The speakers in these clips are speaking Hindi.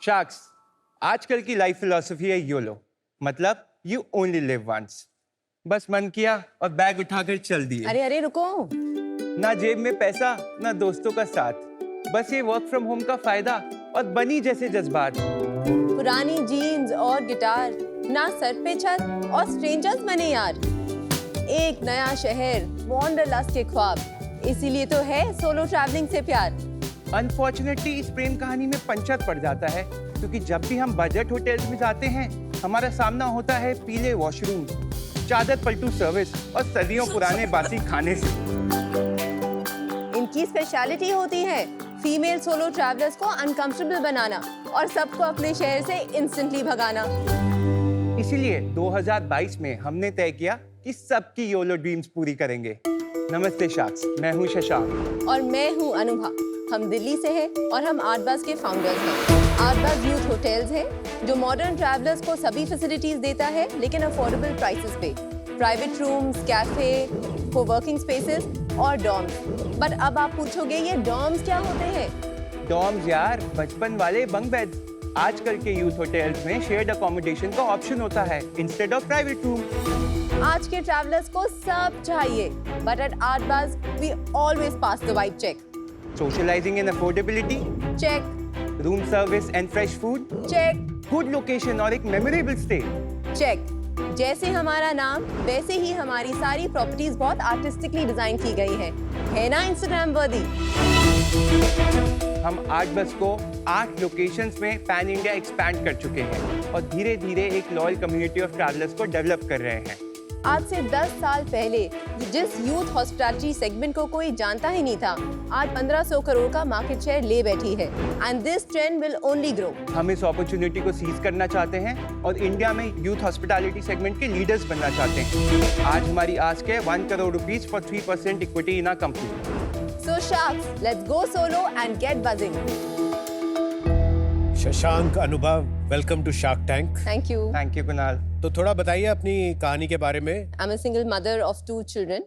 शार्क्स, आजकल की लाइफ फिलॉसफी है योलो, मतलब यू ओनली लिव वंस। बस मन किया और बैग उठाकर चल दिए। अरे अरे रुको, ना जेब में पैसा, ना दोस्तों का साथ, बस ये वर्क फ्रॉम होम का फायदा और बनी जैसे जज्बात। पुरानी जीन्स और गिटार, ना सर पे छत और स्ट्रेंजर्स बने यार। एक नया शहर, वॉन्डरलस्ट के ख्वाब, इसीलिए तो है सोलो ट्रैवलिंग से प्यार। अनफॉर्चुनेटली इस प्रेम कहानी में पंचर पड़ जाता है, क्योंकि जब भी हम बजट होटल्स में जाते हैं हमारा सामना होता है पीले वॉशरूम, चादर पलटू सर्विस और सदियों पुराने बासी खाने से। इनकी स्पेशलिटी होती है फीमेल सोलो ट्रैवलर्स को अनकंफर्टेबल बनाना और सबको अपने शहर से इंस्टेंटली भगाना। इसीलिए 2022 में हमने तय किया कि सबकी योलो ड्रीम्स पूरी करेंगे। नमस्ते शार्क्स, मैं हूं शशांक और मैं हूं अनुभा। हम दिल्ली से हैं और हम आर्टबाज के फाउंडर्स हैं। आर्टबाज यूथ होटल्स है जो मॉडर्न ट्रैवलर्स को सभी फैसिलिटीज देता है, लेकिन अफोर्डेबल प्राइसेस पे। Private rooms, cafe, coworking spaces और डॉर्म्स। बट अब आप पूछोगे ये डॉर्म्स क्या होते हैं? डॉर्म्स यार, बचपन वाले बंक बेड्स। आजकल के यूथ होटल्स में शेयर्ड अकोमोडेशन का ऑप्शन होता है इंस्टेड ऑफ प्राइवेट रूम। आज के ट्रैवलर्स को सब चाहिए, बट एट आर्टबाज we always pass the vibe check. Socialising and affordability check, room service and fresh food check, good location और एक मेमोरेबल स्टे चेक। जैसे हमारा नाम वैसे ही हमारी सारी प्रॉपर्टीज बहुत आर्टिस्टिकली डिजाइन की गई है ना इंस्टाग्राम वर्दी। हम आर्टबस को 8 लोकेशंस में पैन इंडिया एक्सपैंड कर चुके हैं और धीरे धीरे एक लॉयल कम्युनिटी ऑफ ट्रैवलर्स को डेवलप कर रहे हैं। आज से 10 साल पहले जिस यूथ हॉस्पिटैलिटी सेगमेंट को कोई जानता ही नहीं था, आज 1500 करोड़ का मार्केट शेयर ले बैठी है and this trend will only grow. हम इस अपॉर्चुनिटी को सीज करना चाहते हैं और इंडिया में यूथ हॉस्पिटैलिटी सेगमेंट के लीडर्स बनना चाहते हैं। आज हमारी आस्क है 1 crore rupees for 3% equity in our company. So sharks, let's go solo and get buzzing. Shashank, Anubhav, welcome to shark tank. Thank you Kunal. तो थोड़ा बताइए अपनी कहानी के बारे में। I am a single mother of 2 children.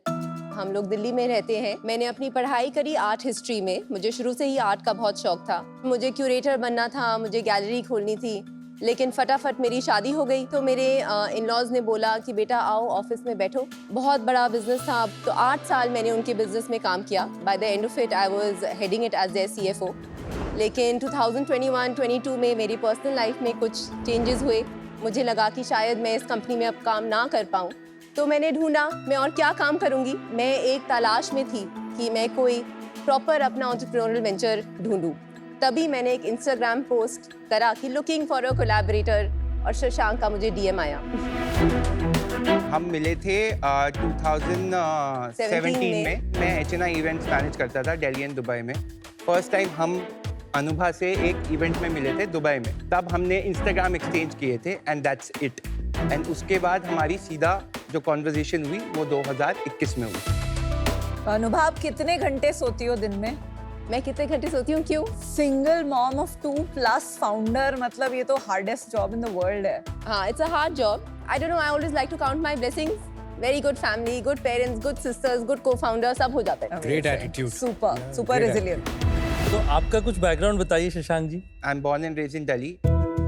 हम लोग दिल्ली में रहते हैं। मैंने अपनी पढ़ाई करी आर्ट हिस्ट्री में। मुझे शुरू से ही आर्ट का बहुत शौक था। मुझे क्यूरेटर बनना था, मुझे गैलरी खोलनी थी, लेकिन फटाफट मेरी शादी हो गई। तो मेरे इन-लॉज ने बोला कि बेटा आओ ऑफिस में बैठो। बहुत बड़ा बिजनेस था, तो 8 साल मैंने उनके बिजनेस में काम किया। By the end of it I was heading it as their CFO। लेकिन 2021-22 में मेरी पर्सनल लाइफ में कुछ चेंजेस हुए। मुझे लगा कि शायद मैं इस कंपनी में अब काम ना कर पाऊँ, तो मैंने ढूंढा मैं और क्या काम करूँगी। मैं एक तलाश में थी कि मैं कोई प्रॉपर अपना एंटरप्रेन्योरियल वेंचर ढूंढूं। तभी मैंने एक इंस्टाग्राम पोस्ट करा कि लुकिंग फॉर अ कोलैबोरेटर, और शशांक का मुझे DM आया। हम मिले थे 2017 में। मैं HNI इवेंट्स मैनेज करता था दिल्ली एंड दुबई में। फर्स्ट टाइम हम अनुभा से एक इवेंट में मिले थे दुबई में। तब हमने इंस्टाग्राम एक्सचेंज किए थे एंड दैट्स इट। एंड उसके बाद हमारी सीधा जो कॉन्वर्जेशन हुई वो 2021 में हुई। अनुभव, आप कितने घंटे सोती हो दिन में? मैं कितने घंटे सोती हूँ? क्यों? सिंगल मॉम ऑफ 2+ फाउंडर, मतलब ये तो hardest job in the world है। हाँ, it's a hard job. I don't know, I always like to count my blessings. Very good family, good parents, good sisters, good cofounder, सब हो जाता है। Great attitude, super resilient. तो आपका कुछ बैकग्राउंड बताइए Shashank ji. I am born and raised in Delhi.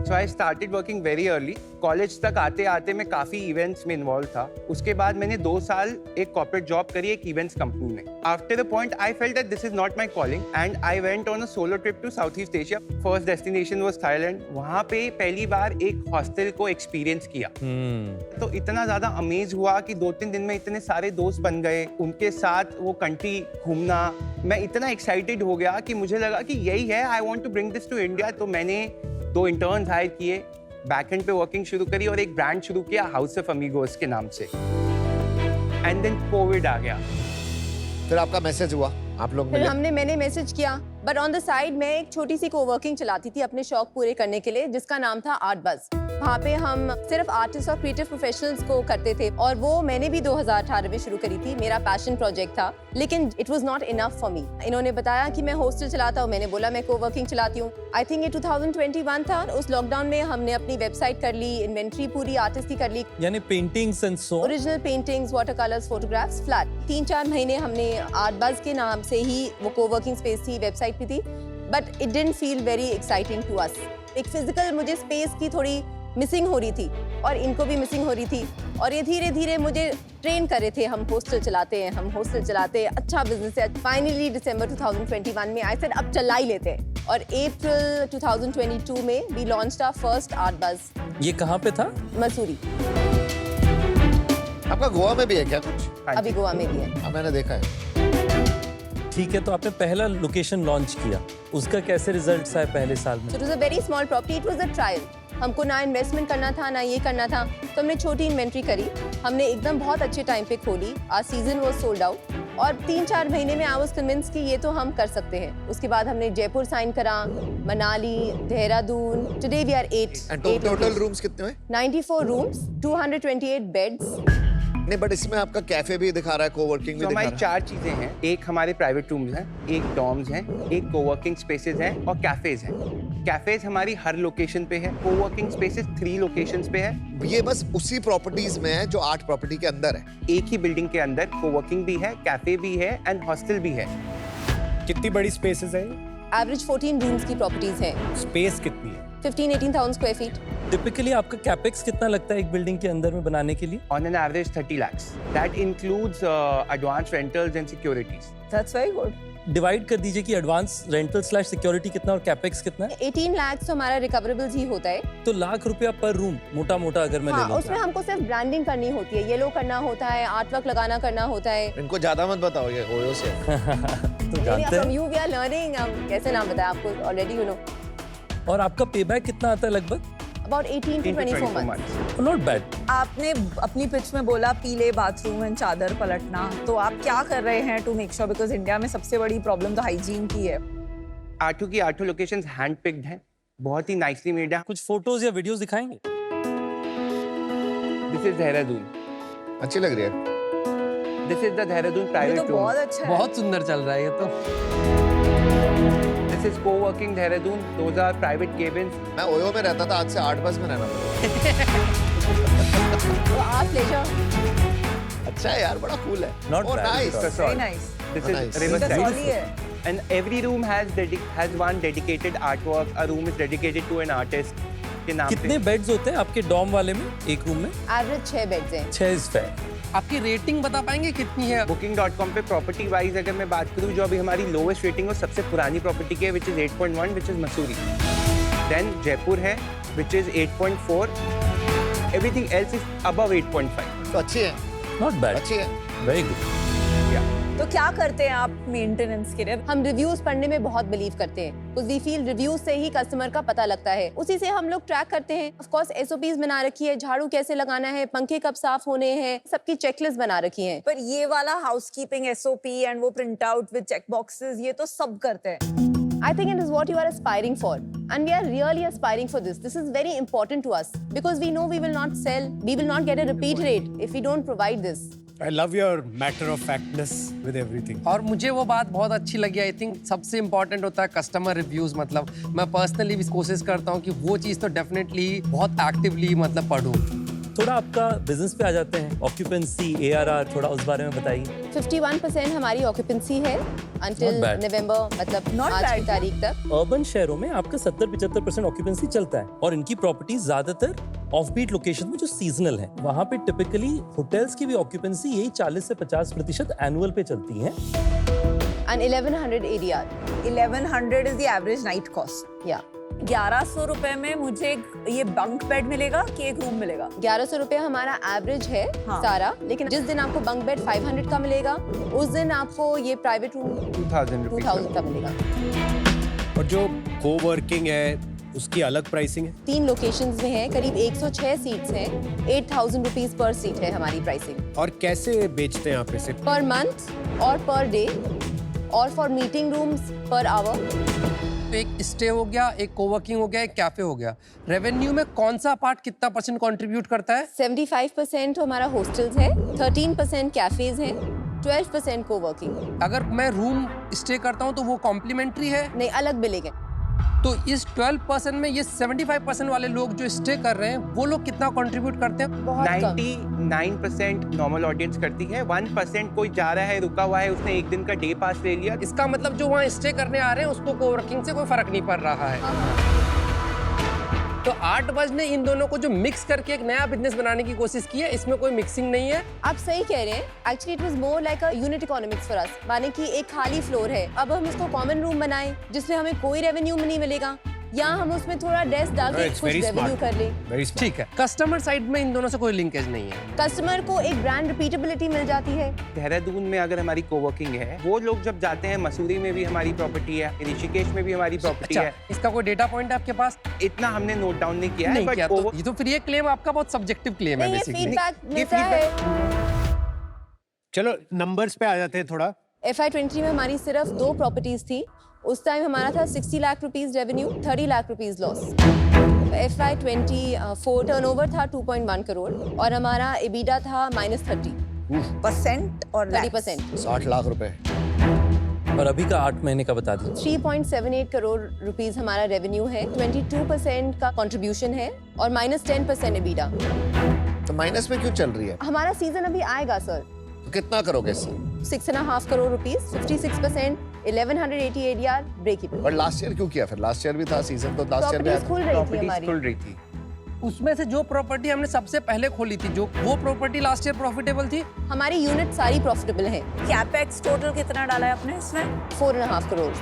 So I started working very early. College तक आते आते मैं काफी इवेंट्स में इन्वॉल्व था। उसके बाद मैंने 2 साल एक कॉर्पोरेट जॉब करी एक इवेंट्स कंपनी में। After the point I felt that this is not my calling and I went on a solo trip to South East Asia. First destination was Thailand. वहाँ पे पहली बार एक हॉस्टल को एक्सपीरियंस किया। तो इतना ज्यादा अमेज हुआ कि 2-3 दिन में इतने सारे दोस्त बन गए। उनके साथ वो कंट्री घूमना, मैं इतना एक्साइटेड हो गया कि मुझे लगा कि यही है, I want to bring this to India. तो मैंने 2 इंटर्न्स हायर किए, बैकएंड पे वर्किंग शुरू करी और एक ब्रांड शुरू किया हाउस ऑफ अमीगोस के नाम से। एंड देन कोविड आ गया। फिर आपका मैसेज हुआ, आप लोग फिर मिले। मैंने मैसेज किया, बट ऑन द साइड मैं एक छोटी सी कोवर्किंग चलाती थी अपने शौक पूरे करने के लिए, जिसका नाम था आर्टबज। वहाँ पे हम सिर्फ आर्टिस्ट और क्रिएटिव प्रोफेशनल्स को करते थे, और वो मैंने भी 2018 में शुरू करी थी। मेरा पैशन प्रोजेक्ट था, लेकिन it was not enough for me. इन्होंने बताया कि मैं हॉस्टल चलाता हूँ, मैंने बोला मैं कोवर्किंग चलाती हूँ। आई थिंक ये 2021 था। उस लॉकडाउन में हमने अपनी वेबसाइट कर ली, इन्वेंट्री पूरी आर्टिस्ट की कर ली, यानी paintings and so. Original paintings, water colours, photographs, flat. 3-4 महीने हमने आर्टबज के नाम से ही, वो कोवर्किंग स्पेस थी, वेबसाइट भी थी, but it didn't feel very exciting to us. एक फिजिकल मुझे स्पेस की थोड़ी मिसिंग हो रही थी और इनको भी मिसिंग हो रही थी और ये धीरे धीरे मुझे ट्रेन कर रहे थे, हम हॉस्टल चलाते हैं, अच्छा बिजनेस है। फाइनली दिसंबर 2021 में आई सेड अब चला ही लेते हैं और अप्रैल 2022 में we launched our first art buzz. ये कहाँ पे था? मसूरी। आपका गोवा में भी है क्या कुछ? हाँ अभी जी। गोवा में भी है। हाँ, मैंने देखा है। ठीक है, तो आपने पहला लोकेशन लॉन्च किया, उसका कैसे रिजल्ट्स आए पहले साल में? So it was a very small property, it was a trial. हमको ना इन्वेस्टमेंट करना था ना ये करना था, तो हमने छोटी इन्वेंट्री करी, हमने एकदम बहुत अच्छे टाइम पे खोली, our season was sold out और 3-4 महीने में I was convinced कि ये तो हम कर सकते हैं। उसके बाद हमने जयपुर साइन करा, Manali, Dehradun, today we are 8 and total rooms कितने हुए? 94 rooms, 228 beds। नहीं, बट इसमें आपका कैफे भी दिखा रहा है, कोवर्किंग भी तो दिखा हमारी रहा है। 4 चीजें हैं। एक हमारे प्राइवेट रूम्स हैं, एक डॉर्म्स हैं, एक कोवर्किंग स्पेसेस हैं और कैफेज हैं। कैफेज हमारी हर लोकेशन पे है, कोवर्किंग स्पेसेस 3 लोकेशंस पे है। ये बस उसी प्रॉपर्टीज में है जो 8 प्रॉपर्टी के अंदर है। एक ही बिल्डिंग के अंदर कोवर्किंग भी है, कैफे भी है एंड हॉस्टल भी है। कितनी बड़ी स्पेसेस है? एवरेज 14 rooms की प्रॉपर्टीज हैं, स्पेस कितनी है? 15-18,000 स्क्वायर फीट। टिपिकली आपका कैपेक्स कितना लगता है एक बिल्डिंग के अंदर में बनाने के लिए? On an average 30 lakhs. That includes advanced rentals and securities. That's very good. Divide कर दीजिए कि एडवांस रेंटल स्लैश सिक्योरिटी कितना और कैपेक्स कितना है। 18 lakhs तो हमारा रिकवरेबल्स ही होता है। तो ₹1,00,000 पर रूम मोटा मोटा अगर मैं हाँ, ले लूँ उसमें हमको सिर्फ ब्रांडिंग करनी होती है, येलो करना होता है, आर्ट वर्क लगाना करना होता है। इनको ज्यादा मत बताओ, ये ओयो से। तो जानते फ्रॉम हैं। यू वी आर लर्निंग, हम कैसे नाम बताएं आपको, ऑलरेडी यू नो। और आपका पेबैक कितना आता है लगभग? About 18 to 24 months। months. Not bad. आपने अपनी पिच में बोला पीले बाथरूम एंड चादर पलटना, तो आप क्या कर रहे हैं to make sure, because India में सबसे बड़ी प्रॉब्लम तो हाइजीन की है। 8 की 8 लोकेशंस हैंड पिक्ड हैं, बहुत ही नाइसली मेड है। कुछ फोटोज या वीडियोस दिखाएंगे? दिस इज देहरादून, अच्छी लग रही है। दिस इज द देहरादून ये तो प्राइवेट रूम, बहुत अच्छा है। बहुत सुंदर चल रहा है ये तो। This is coworking Dehradun, those are private cabins. मैं ओयो में रहता था, आज से 8 बस में रहना पड़ेगा। तो आप ले जाओ। अच्छा है यार, बड़ा कूल है। Not Oh, bad. nice. Very nice। This Oh, is nice. Riverside. Kasoli है। And every room has one dedicated artwork. A room is dedicated to an artist के नाम कितने पे। बेड्स होते हैं आपके डॉम वाले में एक रूम में? एवरेज 6 बेड्स हैं। 6 इज फेयर। आपकी रेटिंग बता पाएंगे कितनी है? Booking.com पे प्रॉपर्टी वाइज अगर मैं बात करूं, जो अभी हमारी लोवेस्ट रेटिंग है सबसे पुरानी प्रॉपर्टी की है, which is 8.1, which is Mussoorie. Then Jaipur है, which is 8.4। Everything else is above 8.5। तो अच्छी है, नॉट बैड, अच्छी है। Very good. तो क्या करते हैं आप मेंटेनेंस के लिए? हम रिव्यूज पढ़ने में बहुत बिलीव करते हैं, बिकॉज़ वी फील रिव्यूज से ही कस्टमर का पता लगता है, उसी से हम लोग ट्रैक करते हैं। ऑफ कोर्स एसओपीज बना रखी है, झाड़ू कैसे लगाना है, पंखे कब साफ होने हैं, सबकी चेकलिस्ट बना रखी है। पर ये वाला हाउसकीपिंग एसओपी एंड वो print out with check boxes, ये तो सब करते हैं। I think it is what you are aspiring for, and we are really aspiring for this. This is very important to us because we know we will not sell, we will not get a repeat rate if we don't provide this. I love your matter of factness with everything. और मुझे वो बात बहुत अच्छी लगी। आई थिंक सबसे इम्पोर्टेंट होता है कस्टमर रिव्यूज। मतलब मैं पर्सनली भी कोशिश करता हूँ कि वो चीज़ तो डेफिनेटली बहुत एक्टिवली मतलब पढूं। थोड़ा आपका बिजनेस पे आ जाते हैं, ऑक्यूपेंसी, ARR, थोड़ा उस बारे में बताइए। 51% हमारी ऑक्यूपेंसी है until Not bad. नवंबर, मतलब Not आज की bad. तारीख तक। अर्बन शहरों में आपका 70-75% ऑक्यूपेंसी चलता है और इनकी प्रॉपर्टीज ज्यादातर ऑफबीट लोकेशन में जो सीजनल है, वहाँ पे टिपिकली होटल्स की भी ऑक्यूपेंसी यही 40 से 50% एनुअल पे चलती है। And 1100 ADR. 1100 is the average night cost। Yeah. 1100 रुपए में मुझे ये बंक बेड मिलेगा कि एक रूम मिलेगा? 1100 रुपए हमारा एवरेज है हाँ। सारा, लेकिन जिस दिन आपको बंक बेड 500 का मिलेगा, उस दिन आपको ये प्राइवेट रूम 2000 रुपीज 2000 का मिलेगा। और जो कोवर्किंग है उसकी अलग प्राइसिंग है? 3 लोकेशंस में है, करीब 106 सीट्स हैं, 8000 रुपीज पर सीट है हमारी प्राइसिंग। और कैसे बेचते हैं आप इसे? पर मंथ और पर डे और for meeting rooms per hour. तो एक स्टे हो गया, एक कोवर्किंग हो गया, एक कैफे हो गया। रेवेन्यू में कौन सा पार्ट कितना % कंट्रीब्यूट करता है? 75% हमारा हॉस्टल्स है, 13% कैफेज हैं, 12% कोवर्किंग। अगर मैं रूम स्टे करता हूँ तो वो कॉम्प्लीमेंट्री है। नहीं, अलग बिलिंग है। तो इस 12% में ये 75% वाले लोग जो स्टे कर रहे हैं वो लोग कितना कंट्रीब्यूट करते हैं? बहुत कम। 99% नॉर्मल ऑडियंस करती है। 1% कोई जा रहा है, रुका हुआ है, उसने एक दिन का डे पास ले लिया। इसका मतलब जो वहाँ स्टे करने आ रहे हैं उसको कोवर्किंग से कोई फर्क नहीं पड़ रहा है। तो आर्टबज़ ने इन दोनों को जो मिक्स करके एक नया बिजनेस बनाने की कोशिश की है, इसमें कोई मिक्सिंग नहीं है। आप सही कह रहे हैं। Actually it was more like a unit economics for us. माने कि एक खाली फ्लोर है, अब हम उसको कॉमन रूम बनाएं जिसमें हमें कोई रेवेन्यू नहीं मिलेगा, या हम उसमें थोड़ा डेस्क डाल के It's कुछ very रेवेन्यू smart. कर लें। Very smart. ठीक है, कस्टमर साइड में इन दोनों से कोई लिंकेज नहीं है। कस्टमर को एक ब्रांड रिपीटेबिलिटी मिल जाती है। देहरादून में अगर हमारी कोवर्किंग है, वो लोग जब जाते हैं, मसूरी में भी हमारी प्रॉपर्टी है, ऋषिकेश में भी हमारी प्रॉपर्टी अच्छा, है। इसका कोई डेटा पॉइंट है आपके पास? इतना हमने नोट डाउन नहीं किया है, नहीं but किया तो over- ये तो फिर ये क्लेम आपका बहुत सब्जेक्टिव क्लेम है नहीं, ये बेसिकली। फीडबैक मिलता है। चलो नंबर्स पे आ जाते हैं थोड़ा। FY23 में हमारी सिर्फ 2 प्रॉपर्टीज थी। उस टाइम हमारा था 60 lakh rupees revenue, 30 lakh rupees loss. FY24 turnover था 2.1 करोड़ और हमारा EBITDA था -30 परसेंट और 30%। 60 लाख रुपए। और अभी का 8 महीने का बता दीजिए। 3.78 करोड़ रुपीस हमारा रेवेन्यू है, 22% का कंट्रीब्यूशन है और -10% EBITDA। तो माइनस में क्यों चल रही है? हमारा सीजन अभी आएगा सर। तो कितना करोगे इससे? 6.5 crore rupees, 56%, 1180 ADR, break even. और लास्ट ईयर क्यों किया फिर? लास्ट ईयर भी था सीजन, तो लास्ट ईयर प्रॉपर्टीज में खुल रही थी प्रॉपर्टीज हमारी। खुल रही थी। उसमें से जो प्रॉपर्टी हमने सबसे पहले खोली थी, जो वो प्रॉपर्टी लास्ट ईयर प्रॉफिटेबल थी। हमारी यूनिट सारी प्रॉफिटेबल है। कैपेक्स टोटल कितना डाला है आपने इसमें? 4.5 करोड़।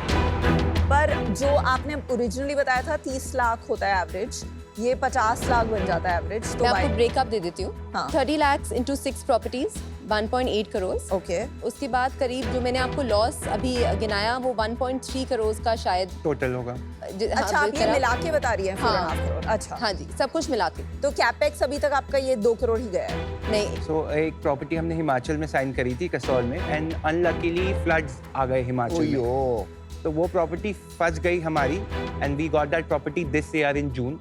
पर जो आपने ओरिजिनली बताया था 30 लाख होता है एवरेज, ये 50 लाख बन जाता है एवरेज। तो मैं आपको ब्रेकअप दे देती हूँ। हाँ। 30 lakhs into 6 properties, 1.8 crore. Okay. उसके बाद करीब जो मैंने आपको लॉस अभी गिनाया वो 1.3 करोड़ का शायद। टोटल होगा। अच्छा, आप ये मिला के बता रही हैं 4.5 करोड़। अच्छा, हाँ जी, सब कुछ मिला के। तो कैपेक्स अभी तक आपका ये 2 करोड़ ही गया है। नहीं, सो एक प्रॉपर्टी हमने हिमाचल में साइन करी थी, कसौल में, एंड अनलकीली फ्लड्स आ गए हिमाचल में। ओयो। तो वो प्रॉपर्टी फंस गई हमारी, and we got that property this year in June.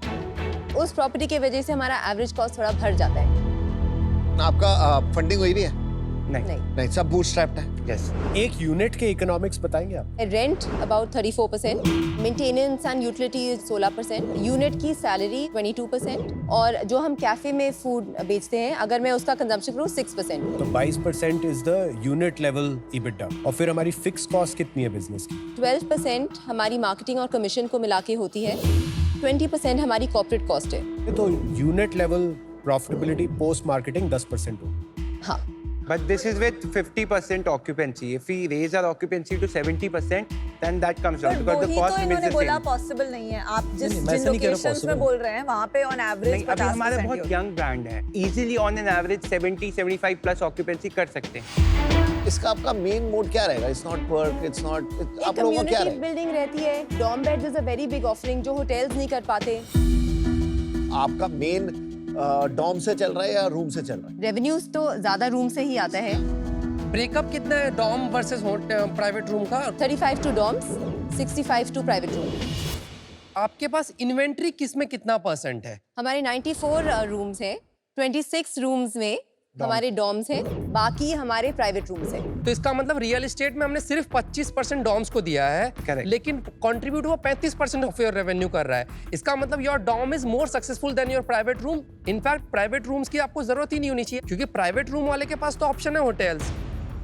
उस प्रॉपर्टी की वजह से हमारा एवरेज कॉस्ट थोड़ा बढ़ जाता है। आपका फंडिंग हुई भी है? नहीं, नहीं। नहीं, सब बूटस्ट्रैप्ड है। यस। एक यूनिट के इकोनॉमिक्स बताएंगे आप? Rent about 34%, maintenance and utility 16%, unit की सैलरी 22%, और जो हम कैफे में फूड बेचते हैं अगर मैं उसका कंजम्पशन करूँ 6%। तो 22% is the unit level EBITDA। और फिर हमारी फिक्स कॉस्ट कितनी है बिजनेस की? 12% हमारी मार्केटिंग और कमीशन को मिला के होती है, 20% हमारी कॉर्पोरेट कॉस्ट है। तो unit level profitability post marketing 10% होगी। हाँ, But this is with 50% occupancy. If we raise our occupancy to 70%, then that comes down पर because the वही cost तो remains इन्होंने the बोला same. पॉसिबल नहीं है। आप जिस नहीं, मैं जिन ऐसा नहीं कह रहा लोकेशंस में possible। बोल रहे हैं वहाँ पे ऑन एवरेज नहीं, अभी हमारा 50% बहुत यंग ब्रांड है, easily on an average 70-75 plus occupancy कर सकते हैं। इसका आपका मेन मोड क्या रहेगा? It's not work, it's not, आप लोगों का क्या कम्युनिटी रहेगा? बिल्डिंग रहती है, dorm beds is a very big offering जो होटल्स नहीं कर पाते। आपका मेन डॉम से चल रहा है या रूम से चल रहा है? रेवेन्यूज तो ज्यादा रूम से ही आता है। ब्रेकअप कितना है डॉम वर्सेस प्राइवेट रूम का? 35 to dorms, 65 to private room. आपके पास इन्वेंट्री किस में कितना परसेंट है? हमारे 94 रूम्स हैं, 26 रूम्स में हमारे डॉम्स हैं, बाकी हमारे प्राइवेट रूम्स हैं। तो इसका मतलब रियल एस्टेट में हमने सिर्फ 25% डॉम्स को दिया है, Correct. लेकिन कंट्रीब्यूट वो 35% ऑफ योर रेवेन्यू कर रहा है। इसका मतलब your dorm is more successful than your private room. In fact private rooms की आपको जरूरत ही नहीं होनी चाहिए, क्योंकि प्राइवेट रूम वाले के पास तो ऑप्शन है hotels.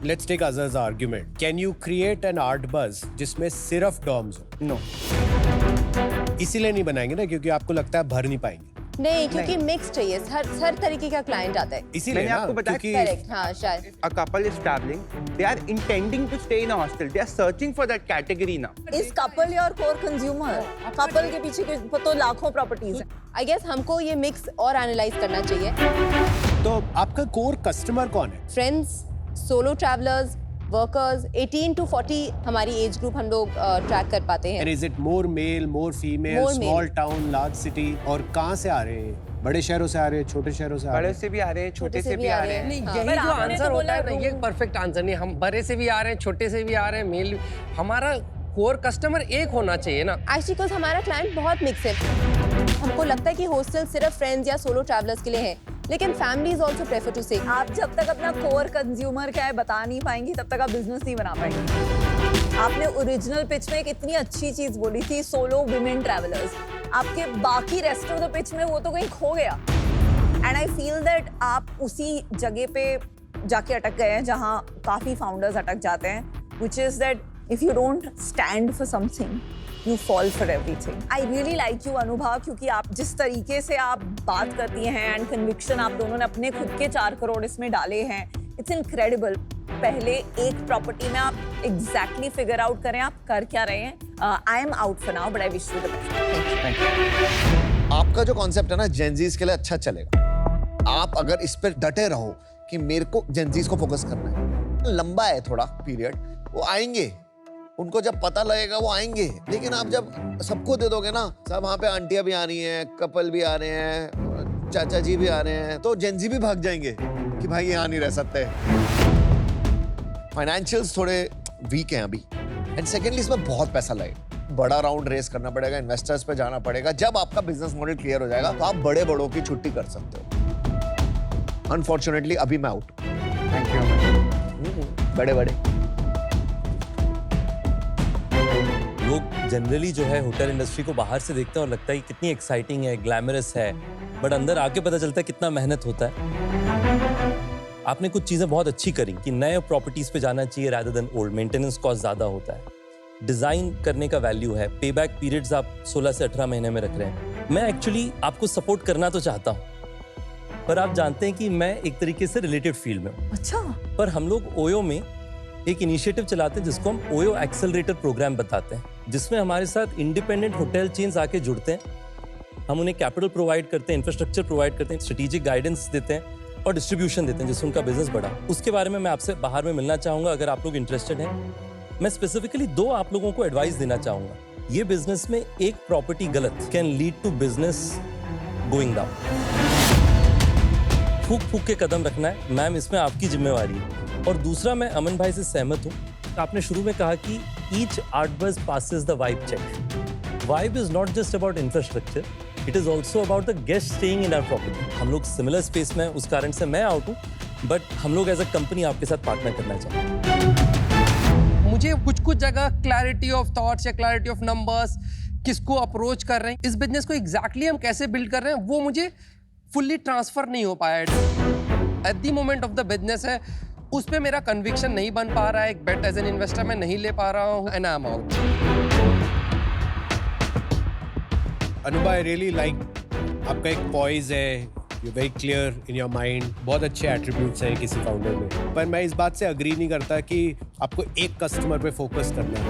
Let's take Azhar's argument. Can you create an art buzz जिसमें सिर्फ डॉम्स हो? नो, इसीलिए नहीं बनाएंगे ना क्योंकि आपको लगता है भर नहीं पाएंगे। नहीं, क्योंकि मिक्स चाहिए, हर तरीके का क्लाइंट आता है। इसीलिए मैंने ना, आपको बताया क्योंकि करेक्ट, हाँ शायद। a couple is traveling, they are intending to stay in a hostel, they are searching for that category now. इस couple your core consumer, couple के पीछे तो लाखों प्रॉपर्टीज हैं। आई गेस हमको ये मिक्स और एनालाइज करना चाहिए। तो आपका कोर कस्टमर कौन है? Friends, solo travellers, workers, 18 to 40 हमारी एज ग्रुप हम लोग ट्रैक कर पाते And हैं। is it more male, more female, More small male. town, large city? और कहाँ से आ रहे हैं? बड़े शहरों से आ रहे हैं, छोटे शहरों से आ रहे बड़े हैं? से भी आ रहे हैं, छोटे से भी आ रहे हैं। नहीं, हाँ। यही पर जो आपने आंसर तो होता है बोला ना, ये room- परफेक्ट आंसर नहीं। हम बड़े से भी आ रहे हैं, छोटे से भी आ रहे हैं, मेल। हमारा कोर कस्टमर एक होना चाहिए ना। एक्चुअली बिकॉज हमारा क्लाइंट बहुत मिक्स है। हमको लगता है कि हॉस्टल सिर्फ फ्रेंड्स या सोलो ट्रैवलर्स के लिए है, लेकिन families also prefer to stay. आप जब तक अपना कोर कंज्यूमर क्या है बता नहीं पाएंगी, तब तक आप बिजनेस नहीं बना पाएंगी। आपने ओरिजिनल पिच में एक इतनी अच्छी चीज बोली थी, सोलो वुमेन ट्रैवलर्स। आपके बाकी रेस्ट ऑफ द पिच में वो तो कहीं खो गया। एंड आई फील दैट आप उसी जगह पे जाके अटक गए हैं जहाँ काफी फाउंडर्स अटक जाते हैं, which is that If you don't stand for something, you fall for everything. I really like you Anubha, क्योंकि आप जिस तरीके से आप बात करती हैं and conviction आप दोनों ने अपने खुद के 4 करोड़ इसमें डाले हैं, it's incredible. पहले एक प्रॉपर्टी में आप exactly figure out करें आप कर क्या रहे हैं. I am out for now, but I wish you the best. आपका जो कॉन्सेप्ट है ना जेनजीज के लिए अच्छा चलेगा। आप अगर इस पर डटे रहो कि मेरे को जेनजीज को फोकस करना है, लंबा है थोड़ा पीरियड, वो आएंगे, उनको जब पता लगेगा वो आएंगे। लेकिन आप जब सबको दे दोगे ना, सब वहाँ पे आंटियां भी आ रही हैं, कपल भी आ रहे हैं, चाचा जी भी आ रहे हैं, तो जेनजी भी भाग जाएंगे कि भाई यहाँ नहीं रह सकते। फाइनेंशियल्स थोड़े वीक हैं अभी, एंड सेकेंडली इसमें बहुत पैसा लगेगा, बड़ा राउंड रेस करना पड़ेगा, इन्वेस्टर्स पे जाना पड़ेगा। जब आपका बिजनेस मॉडल क्लियर हो जाएगा तो आप बड़े बड़ों की छुट्टी कर सकते हो। अनफॉर्चुनेटली अभी मैं आउट। Thank you. बड़े बड़े लोग जनरली जो है होटल इंडस्ट्री को बाहर से देखते हैं और लगता है कि कितनी एक्साइटिंग है, ग्लैमरस है, बट अंदर आके पता चलता है कितना मेहनत होता है। आपने कुछ चीजें बहुत अच्छी करी कि नए प्रॉपर्टीज पे जाना चाहिए rather than old, maintenance cost ज्यादा होता है, डिजाइन करने का वैल्यू है, पे बैक पीरियड्स आप 16 से 18 महीने में रख रहे हैं। मैं एक्चुअली आपको सपोर्ट करना तो चाहता हूँ, पर आप जानते हैं कि मैं एक तरीके से रिलेटेड फील्ड में हूँ। अच्छा, पर हम लोग ओयो में एक इनिशिएटिव चलाते हैं जिसको हम ओयो एक्सेलरेटर प्रोग्राम बताते हैं, जिसमें हमारे साथ इंडिपेंडेंट होटल चेन्स आके जुड़ते हैं। हम उन्हें कैपिटल प्रोवाइड करते हैं, इंफ्रास्ट्रक्चर प्रोवाइड करते हैं, स्ट्रेटेजिक गाइडेंस देते हैं और डिस्ट्रीब्यूशन देते हैं जिससे उनका बिजनेस बढ़ा। उसके बारे में मैं आपसे बाहर में मिलना चाहूंगा अगर आप लोग इंटरेस्टेड हैं। मैं स्पेसिफिकली 2 आप लोगों को एडवाइस देना चाहूंगा। ये बिजनेस में एक प्रॉपर्टी गलत can lead to business going down. फूक फूक के कदम रखना है मैम, इसमें आपकी जिम्मेवारी है। और दूसरा, मैं अमन भाई से सहमत हूँ। आपने शुरू में कहा कि each Artbuzz passes the vibe check. Vibe is not just about infrastructure, it is also about the guest staying in our property. हम लोग सिमिलर स्पेस में, उस कारण से मैं आउट हूँ, बट हम लोग एज अ कंपनी आपके साथ पार्टनर करना चाहते हैं। मुझे कुछ जगह क्लैरिटी ऑफ थॉट्स या क्लैरिटी ऑफ नंबर्स, किसको अप्रोच कर रहे हैं, इस बिजनेस को एग्जैक्टली हम कैसे बिल्ड कर रहे हैं, वो मुझे फुल्ली ट्रांसफर नहीं हो पाया। At the moment of the business है, उस पे मेरा कन्विक्शन नहीं बन पा रहा है, एक बेट एज एन इन्वेस्टर मैं नहीं ले पा रहा हूँ, and I am out. Anubha, I really like आपका एक पॉइज है, you very clear in your mind, बहुत अच्छे एट्रीब्यूट्स हैं किसी फाउंडर में। पर मैं इस बात से अग्री नहीं करता कि आपको एक कस्टमर पे फोकस करना है।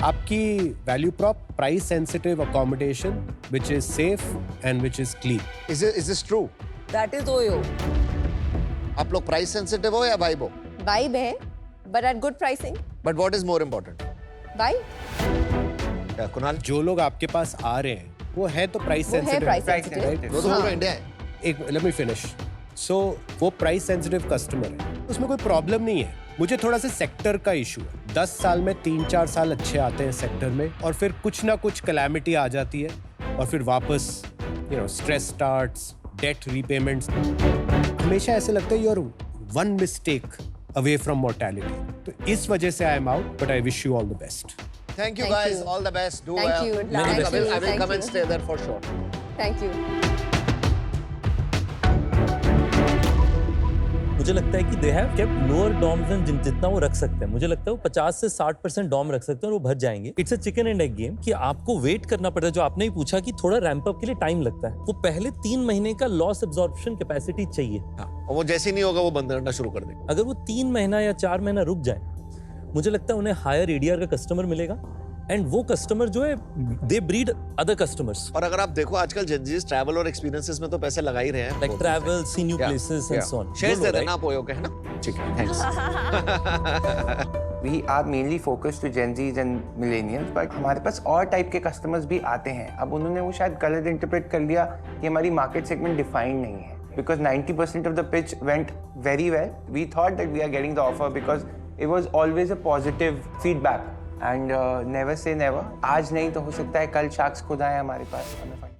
आपकी value prop price sensitive accommodation which is safe and which is clean. Is this true? that is Oyo. आप लोग प्राइस सेंसिटिव हो या वाइब हो? वाइब है, but at good pricing. But what is more important? Vibe, Kunal, जो लोग आपके पास आ रहे हैं वो है तो प्राइस वो है सेंसिटिव। price sensitive. वो तो पूरा इंडिया है। एक लेट मी फिनिश। सो वो प्राइस सेंसिटिव कस्टमर है, उसमें कोई प्रॉब्लम नहीं है। मुझे थोड़ा सा सेक्टर का इशू है। 10 साल में 3-4 साल अच्छे आते हैं सेक्टर में, और फिर कुछ ना कुछ कैलामिटी आ जाती है, और फिर वापस स्ट्रेस स्टार्ट्स, डेट रीपेमेंट्स। हमेशा ऐसे लगता है you are one mistake away from mortality. तो इस वजह से I am out, but I wish you all the best. Thank you Thank guys, you. all the best. Do Thank well. you. I Thank will, you. I will Thank come and you. stay there for sure. thank you. मुझे लगता है कि they have kept lower dorms than जितना वो रख सकते हैं। मुझे लगता है वो 50 से 60% डॉम रख सकते हैं और वो भर जाएंगे। It's a chicken and egg game कि आपको वेट करना पड़ता है। जो आपने ही पूछा कि थोड़ा रैंप अप के लिए टाइम लगता है, वो पहले 3 महीने का लॉस एब्जॉर्प्शन कैपेसिटी चाहिए। और वो जैसे ही नहीं होगा वो बंद करना शुरू कर देगा। अगर वो 3 महीना या 4 महीना रुक जाए, मुझे लगता है उन्हें हायर एडीआर का कस्टमर मिलेगा, एंड वो कस्टमर जो है दे ब्रीड अदर कस्टमर्स। और अगर आप देखो आजकल जेनजीज ट्रैवल और एक्सपीरियंसेस में तो पैसे लगा ही रहे हैं। Like travel, see new places and so on. Shares दे देना आप ओयो के, है ना? ठीक है, thanks. We are mainly focused to Gen Zs and millennials, but हमारे पास और टाइप के कस्टमर्स भी आते हैं। अब उन्होंने वो शायद गलत इंटरप्रेट कर लिया कि हमारी मार्केट सेगमेंट डिफाइंड नहीं है, because 90% of the pitch went very well. We thought that we are getting the offer because it was always a positive feedback. And never say never. आज नहीं तो हो सकता है कल शार्क्स खुद आए हमारे पास, हमें फाइंड